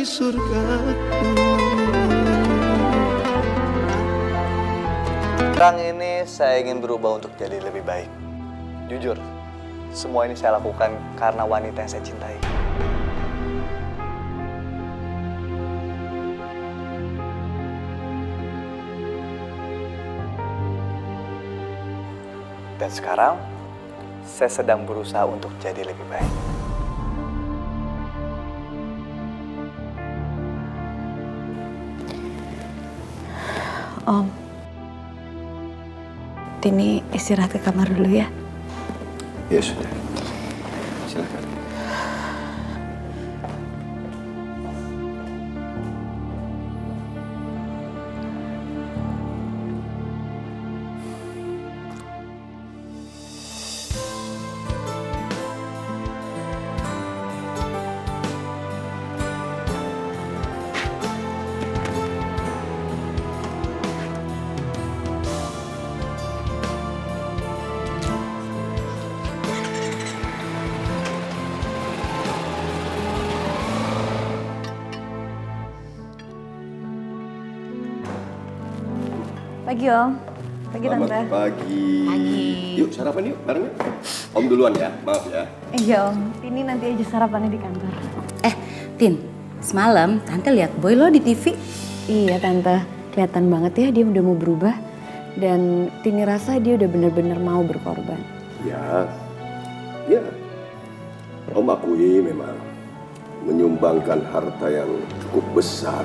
di surgaku. Sekarang ini saya ingin berubah untuk jadi lebih baik. Jujur, semua ini saya lakukan karena wanita yang saya cintai. Dan sekarang, saya sedang berusaha untuk jadi lebih baik. Om, Tini istirahat ke kamar dulu ya. Ya sudah, silakan. Pagi Om. Pagi Tante. Selamat pagi. Pagi. Yuk sarapan yuk bareng yuk. Om duluan ya, maaf ya. Iya Om, Tini nanti aja sarapannya di kantor. Tin, semalam Tante lihat Boy lo di TV. Iya Tante, kelihatan banget ya dia udah mau berubah. Dan Tini rasa dia udah bener-bener mau berkorban. Ya, ya. Om akui memang menyumbangkan harta yang cukup besar.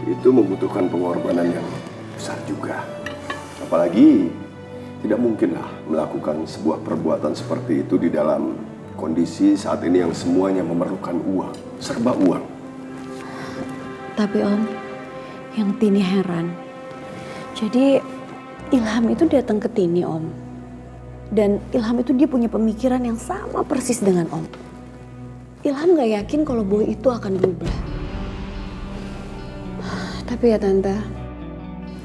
Itu membutuhkan pengorbanan yang besar juga. Apalagi tidak mungkinlah melakukan sebuah perbuatan seperti itu di dalam kondisi saat ini yang semuanya memerlukan uang, serba uang. Tapi Om, yang Tini heran. Jadi Ilham itu datang ke Tini Om. Dan Ilham itu dia punya pemikiran yang sama persis dengan Om. Ilham gak yakin kalau Boy itu akan berubah. Tapi ya Tante,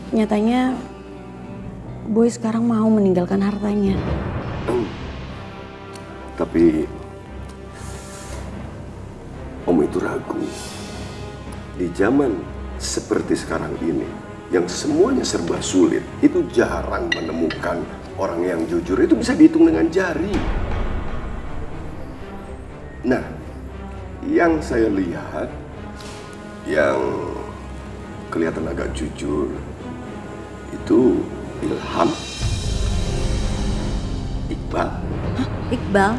nyatanya Boy sekarang mau meninggalkan hartanya. Tapi Om itu ragu. Di zaman seperti sekarang ini, yang semuanya serba sulit, itu jarang menemukan orang yang jujur. Itu bisa dihitung dengan jari. Nah, yang saya lihat, yang kelihatan agak jujur, itu Ilham, Iqbal. Hah, Iqbal?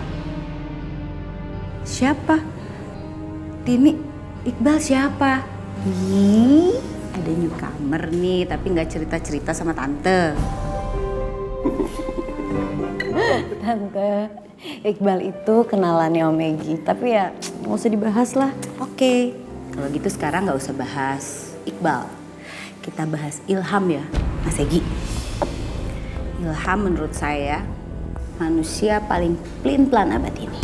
Siapa? Tini, Iqbal siapa? Ih, ada newcomer nih, tapi nggak cerita-cerita sama Tante. Tante, Iqbal itu kenalannya Om Egi. Tapi ya nggak usah dibahas lah. Oke, kalau gitu sekarang nggak usah bahas Iqbal. Kita bahas Ilham ya, Mas Egi. Ilham menurut saya manusia paling pelin-pelan abad ini.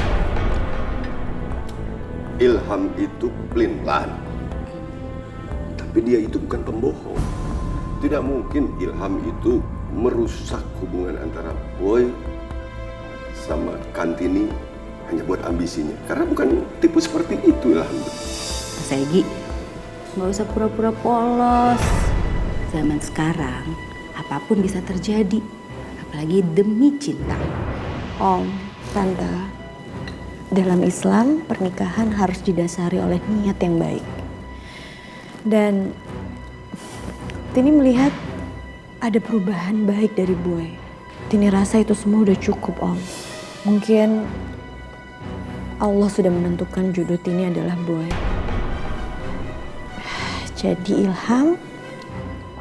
Ilham itu pelin-pelan. Tapi dia itu bukan pembohong. Tidak mungkin Ilham itu merusak hubungan antara Boy sama Kantini hanya buat ambisinya. Karena bukan tipe seperti itu Ilham. Mas Egi, nggak usah pura-pura polos. Zaman sekarang, apapun bisa terjadi. Apalagi demi cinta. Om, Tante, dalam Islam pernikahan harus didasari oleh niat yang baik. Dan Tini melihat ada perubahan baik dari Boy. Tini rasa itu semua udah cukup Om. Mungkin Allah sudah menentukan jodoh Tini adalah Boy. Jadi Ilham,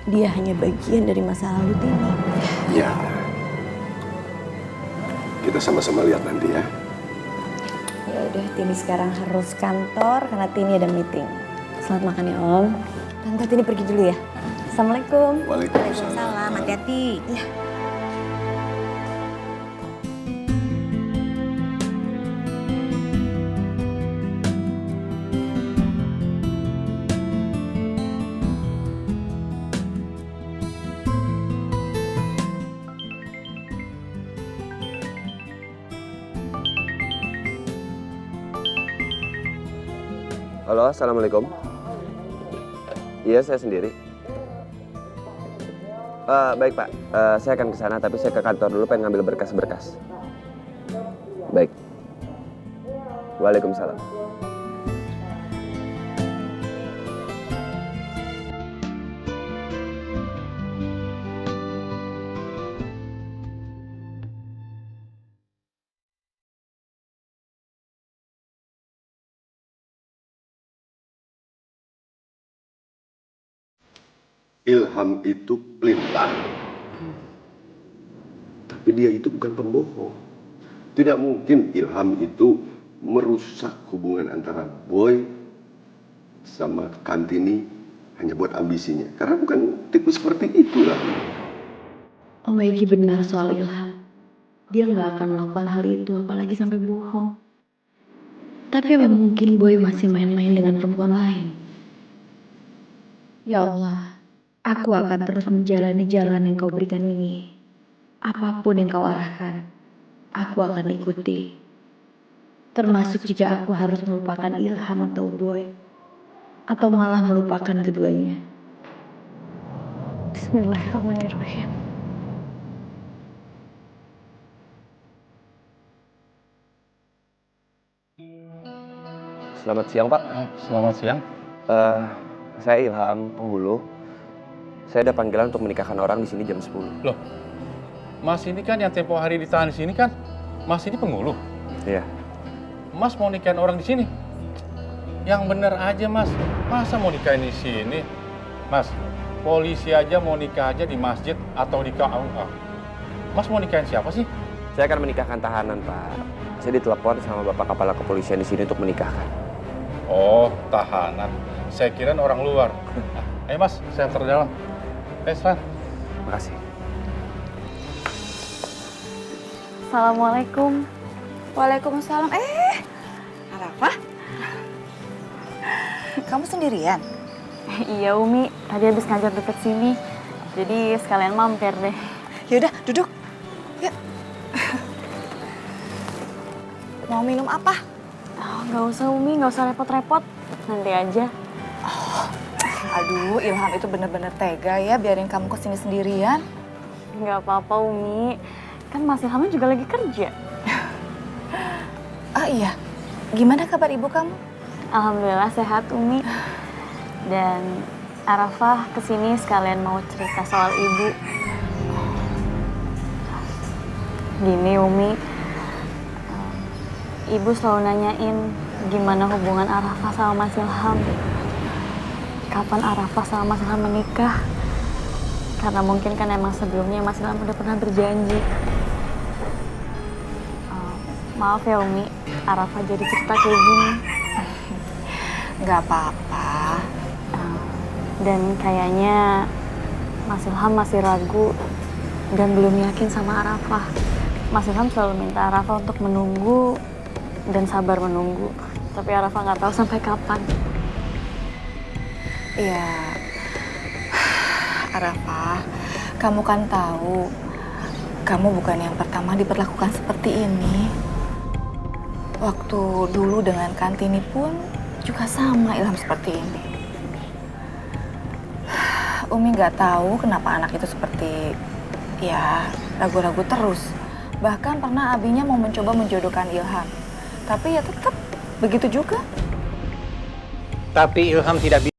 dia hanya bagian dari masa lalu Tini. Ya. Kita sama-sama lihat nanti ya. Ya udah, Tini sekarang harus kantor karena Tini ada meeting. Selamat makan ya Om. Tante, Tini pergi dulu ya. Assalamualaikum. Waalaikumsalam. Salam, hati-hati. Iya. Halo, assalamualaikum. Iya, saya sendiri. Baik Pak, saya akan ke sana, tapi saya ke kantor dulu pengen ngambil berkas-berkas. Baik. Waalaikumsalam. Ilham itu pelintang. Tapi dia itu bukan pembohong. Tidak mungkin Ilham itu merusak hubungan antara Boy sama Kantini hanya buat ambisinya. Karena bukan tipe seperti itulah. Om Egi benar soal Ilham. Dia nggak akan melakukan hal itu, apalagi sampai bohong. Tapi apa mungkin Boy masih main-main dengan perempuan lain? Ya Allah, aku akan terus menjalani jalan yang kau berikan ini. Apapun yang kau arahkan, aku akan ikuti. Termasuk jika aku harus melupakan Ilham atau Boy, atau malah melupakan keduanya. Bismillahirrahmanirrahim. Selamat siang Pak. Selamat siang. Saya Ilham, penghulu. Saya ada panggilan untuk menikahkan orang di sini jam 10. Loh, Mas ini kan yang tempo hari ditahan di sini kan? Mas ini penghulu. Iya. Mas mau nikahin orang di sini? Yang bener aja Mas. Masa mau nikahin di sini? Mas, polisi aja mau nikah aja di masjid atau di KUA. Mas mau nikahin siapa sih? Saya akan menikahkan tahanan Pak. Saya ditelepon sama Bapak Kepala Kepolisian di sini untuk menikahkan. Oh, tahanan. Saya kirain orang luar. Ayo Mas, saya antar dalam. Lan. Makasih. Assalamualaikum. Waalaikumsalam. Arafah? Kamu sendirian? Iya Umi, tadi habis ngajar deket sini. Jadi sekalian mampir deh. Yaudah, duduk. Yuk. Mau minum apa? Oh, nggak usah Umi, nggak usah repot-repot. Nanti aja. Aduh, Ilham itu bener-bener tega ya biarin kamu kesini sendirian. Nggak apa-apa Umi. Kan Mas Ilham juga lagi kerja. Ah iya, gimana kabar ibu kamu? Alhamdulillah sehat Umi. Dan Arafah kesini sekalian mau cerita soal ibu. Gini Umi, ibu selalu nanyain gimana hubungan Arafah sama Mas Ilham. Kapan Arafah sama Mas Ilham menikah? Karena mungkin kan emang sebelumnya Mas Ilham udah pernah berjanji. Maaf ya Umi, Arafah jadi cerita kayak gini. Nggak apa-apa. Dan kayaknya Mas Ilham masih ragu dan belum yakin sama Arafah. Mas Ilham selalu minta Arafah untuk menunggu dan sabar menunggu. Tapi Arafah nggak tahu sampai kapan. Iya, Arafah, kamu kan tahu, kamu bukan yang pertama diperlakukan seperti ini. Waktu dulu dengan Kantini pun juga sama Ilham seperti ini. Umi nggak tahu kenapa anak itu seperti, ya, ragu-ragu terus. Bahkan pernah abinya mau mencoba menjodohkan Ilham. Tapi ya tetap begitu juga. Tapi Ilham tidak bisa